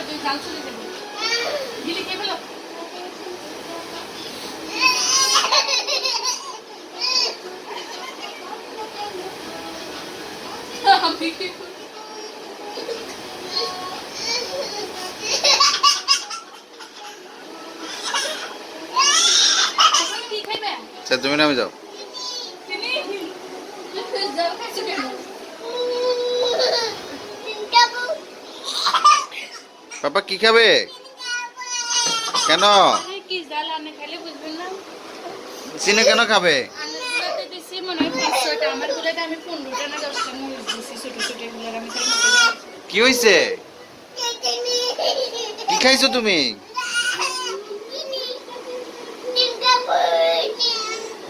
তুই জাল চলে যাবে গিলি কে বলো আমি কি খাইবে আচ্ছা তুমি নামে যাও। চিনি তুই জাল খাইছো কেন পাপা কি খাবে? কেন? আরে কি জাল আনে খাইলে বুঝবেন না চিনি কেন খাবে? আনার গুলাতে দিছি মনে হয় 500টা আমার গুলাতে আমি 15টা না 10টা মরিচ দিছি ছোট ছোট এগুলো আমি খালি মুখে দিছি কি হইছে? কি খাইছো তুমি?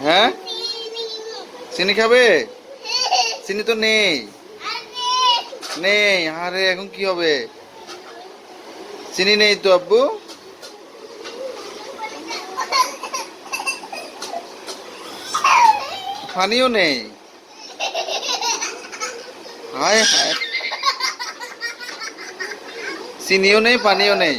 হ্যাঁ চিনি খাবে? চিনি তো নেই নেই। আরে এখন কি হবে? চিনি নেই তো আব্বু। পানিও নেই। হায় হায়, চিনিও নেই পানিও নেই।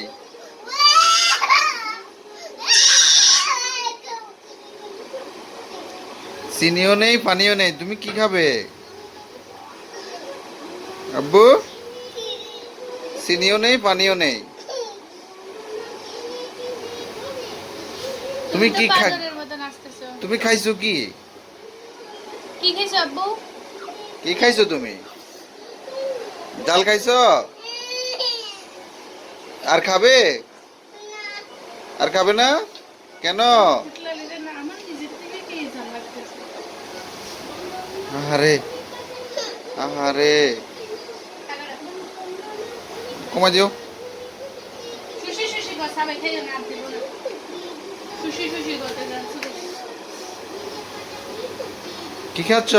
চিনিও নেই পানিও নেই, তুমি কি খাবে আব্বু? চিনিও নেই পানিও নেই, তুমি কি খা পাগলের মতো নাচতেছো তুমি খাইছো কি? কি খাইছো আব্বু কি খাইছো তুমি? ডাল খাইছো? আর খাবে? আর খাবে না কেন? ফুটলালিরে না আমার নিজের থেকে কি জাল লাগতেছে আরে আরে কমা দিও। সুশি সুশি কথা ভাই খাইও না দিব না সুশি সুশি করতে যাচ্ছি কি খাচ্ছ?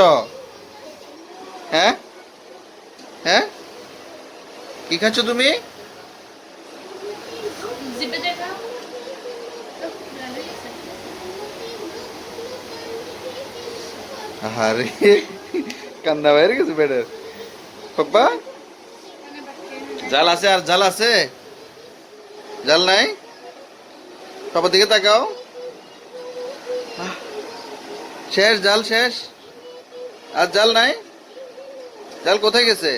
হ্যাঁ হ্যাঁ কি খাচ্ছ তুমি? জিবে দেখা আরে কান্না বাইরে গেছে বেডের। পাপা জাল আছে? আর জাল আছে? জাল নাই? পাপার দিকে তাকাও। আহ, শেষ জাল শেষ। আর জাল নাই? জাল কোথায় গেছে?